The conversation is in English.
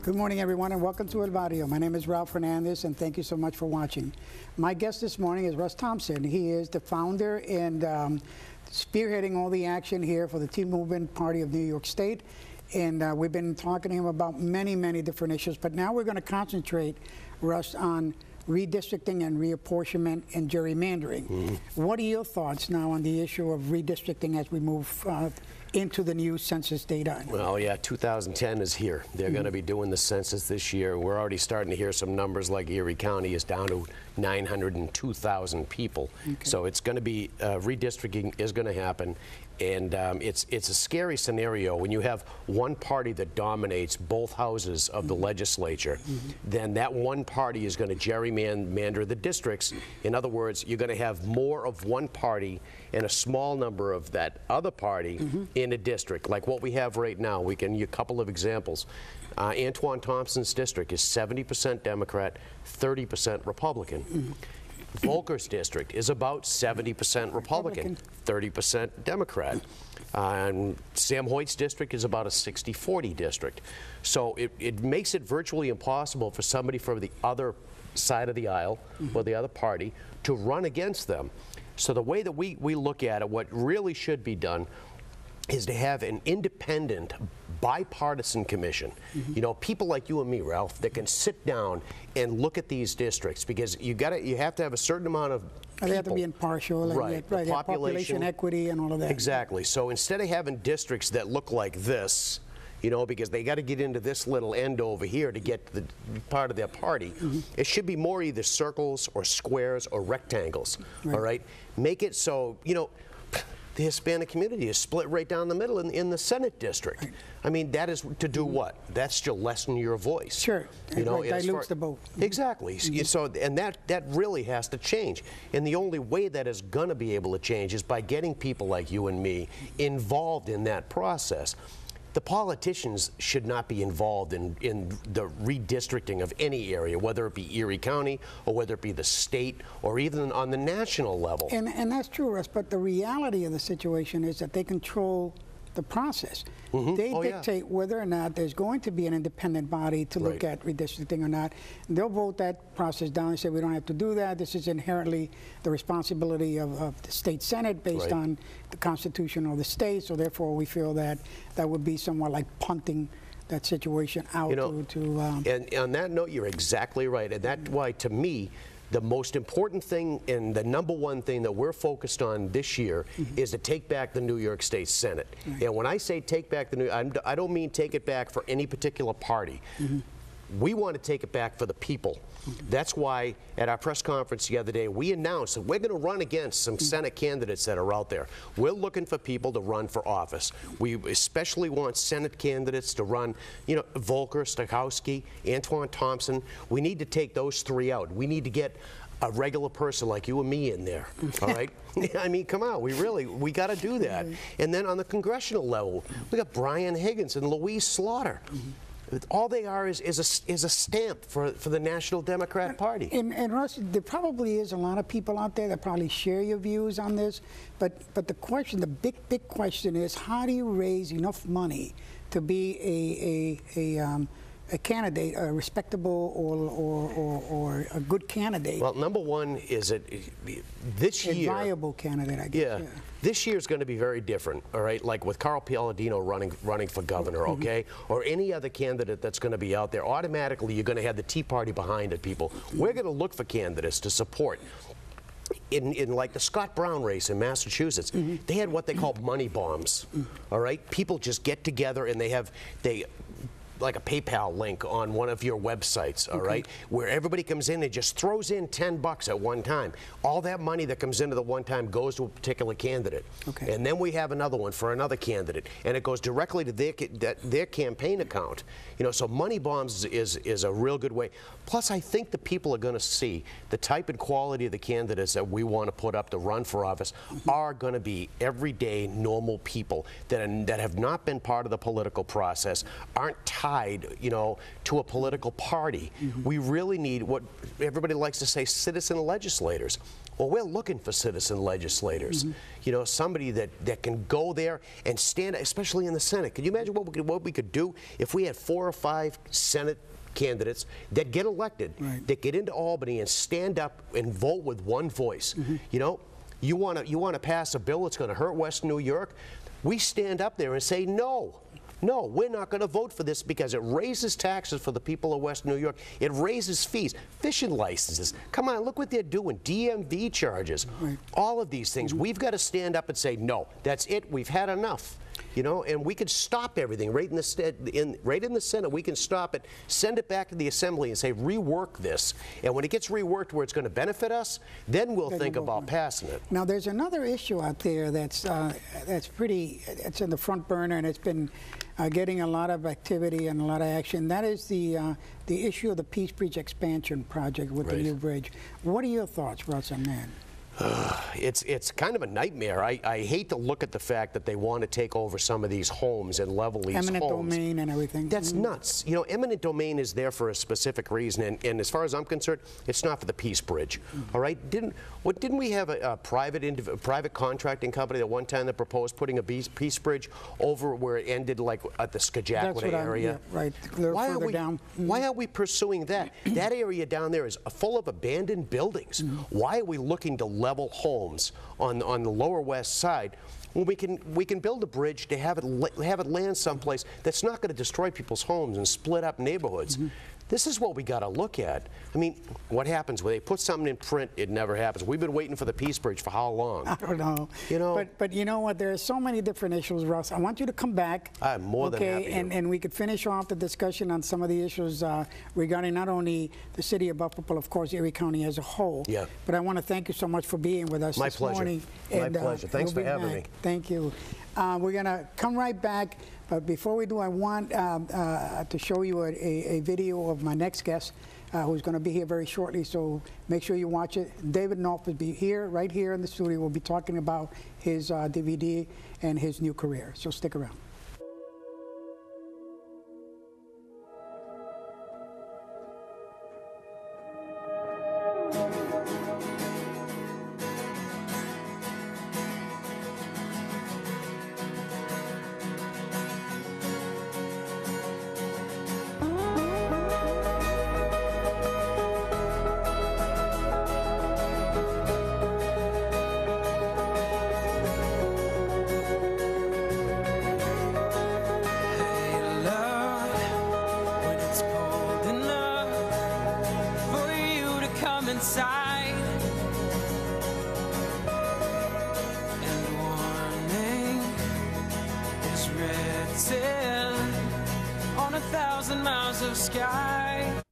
Good morning, everyone, and welcome to Elbarrio. My name is Ralph Hernandez, and thank you so much for watching. My guest this morning is Russ Thompson. He is the founder and spearheading all the action here for the Tea Movement Party of New York State. And we've been talking to him about many different issues, but now we're going to concentrate, Russ, on redistricting and reapportionment and gerrymandering. What are your thoughts now on the issue of redistricting as we move into the new census data? Well, yeah, 2010 is here. They're going to be doing the census this year. We're already starting to hear some numbers like Erie County is down to 902,000 people. So it's going to be, redistricting is going to happen. And it's a scary scenario when you have one party that dominates both houses of the legislature. Then that one party is going to gerrymander the districts. In other words, you're going to have more of one party and a small number of that other party in a district, like what we have right now. We can use a couple of examples. Antoine Thompson's district is 70% Democrat, 30% Republican. Volker's district is about 70% Republican, 30% Democrat. And Sam Hoyt's district is about a 60-40 district. So it makes it virtually impossible for somebody from the other side of the aisle or the other party to run against them. So the way that we look at it, what really should be done is to have an independent, bipartisan commission. You know, people like you and me, Ralph, that can sit down and look at these districts, because you have to have a certain amount of people. They have to be impartial, and right? The population equity and all of that. Exactly. So instead of having districts that look like this, you know, because they got to get into this little end over here to get the part of their party, it should be more either circles or squares or rectangles. All right, make it so, you know, the Hispanic community is split right down the middle in the Senate district. I mean, that is to do what? That's to lessen your voice. Sure. You know, it dilutes the vote. Exactly. So, and that really has to change. And the only way that is going to be able to change is by getting people like you and me involved in that process. The politicians should not be involved in the redistricting of any area, whether it be Erie County or whether it be the state or even on the national level. And that's true, Russ, but the reality of the situation is that they control the process. They dictate whether or not there's going to be an independent body to look at redistricting or not. And they'll vote that process down and say, we don't have to do that. This is inherently the responsibility of the state Senate based on the Constitution of the state. So therefore, we feel that that would be somewhat like punting that situation out. You know, and on that note, you're exactly right. And that's why, to me, the most important thing and the #1 thing that we're focused on this year is to take back the New York State Senate. And when I say take back the I don't mean take it back for any particular party. We want to take it back for the people. That's why at our press conference the other day, we announced that we're going to run against some Senate candidates that are out there. We're looking for people to run for office. We especially want Senate candidates to run, you know, Volker, Stokowski, Antoine Thompson. We need to take those three out. We need to get a regular person like you and me in there, all right? I mean, come on, we got to do that. And then on the congressional level, we got Brian Higgins and Louise Slaughter. All they are is a stamp for the National Democrat Party. And Russ, there probably is a lot of people out there that probably share your views on this, but the question, the big question is, how do you raise enough money to be a candidate, a respectable or a good candidate? Well, #1 is this year. A viable candidate, I guess. Yeah. This year is going to be very different, all right? Like with Carl Palladino running for governor, okay? Or any other candidate that's going to be out there, automatically you're going to have the Tea Party behind it, people. We're going to look for candidates to support. In like the Scott Brown race in Massachusetts, they had what they called money bombs, all right? People just get together and they like a PayPal link on one of your websites, all right, where everybody comes in and just throws in $10 at one time. All that money that comes into the one time goes to a particular candidate. And then we have another one for another candidate, and it goes directly to their campaign account. You know, so money bombs is a real good way. Plus, I think the people are going to see the type and quality of the candidates that we want to put up to run for office are going to be everyday, normal people that have not been part of the political process, aren't tied, you know, to a political party. We really need what everybody likes to say, citizen legislators. Well, we're looking for citizen legislators. You know, somebody that can go there and stand, especially in the Senate. Can you imagine what we could do if we had 4 or 5 Senate candidates that get elected, that get into Albany and stand up and vote with one voice? You know, you want to pass a bill that's going to hurt Western New York? We stand up there and say no. No, we're not going to vote for this because it raises taxes for the people of Western New York. It raises fees, fishing licenses. Come on, look what they're doing. DMV charges, all of these things. We've got to stand up and say, no, that's it. We've had enough. You know, and we could stop everything right in the Senate. We can stop it, send it back to the Assembly, and say rework this. And when it gets reworked where it's going to benefit us, then we'll think about passing it. Now, there's another issue out there that's it's in the front burner, and it's been getting a lot of activity and a lot of action. That is the issue of the Peace Bridge expansion project with the new bridge. What are your thoughts, Russ, on that? It's kind of a nightmare. I hate to look at the fact that they want to take over some of these homes and level these homes. Eminent domain and everything. That's nuts. You know, eminent domain is there for a specific reason, and as far as I'm concerned, it's not for the Peace Bridge. All right? Didn't we have a private contracting company at one time that proposed putting a Peace Bridge over where it ended, like at the Skajackwada area? Yeah, right. Why are we pursuing that? That area down there is full of abandoned buildings. Why are we looking to level homes on the lower west side when we can build a bridge to have it land someplace that's not going to destroy people's homes and split up neighborhoods? This is what we got to look at. I mean, what happens when they put something in print? It never happens. We've been waiting for the Peace Bridge for how long? I don't know. You know, but you know what? There are so many different issues, Russ. I want you to come back. I'm more than happy. And we could finish off the discussion on some of the issues regarding not only the city of Buffalo, but of course Erie County as a whole. Yeah. But I want to thank you so much for being with us this morning. My pleasure. Thanks for having me. Thank you. We're going to come right back. But before we do, I want to show you a video of my next guest, who's going to be here very shortly. So make sure you watch it. David North will be here, right here in the studio. We'll be talking about his DVD and his new career. So stick around. Inside and warning is written on 1,000 miles of sky.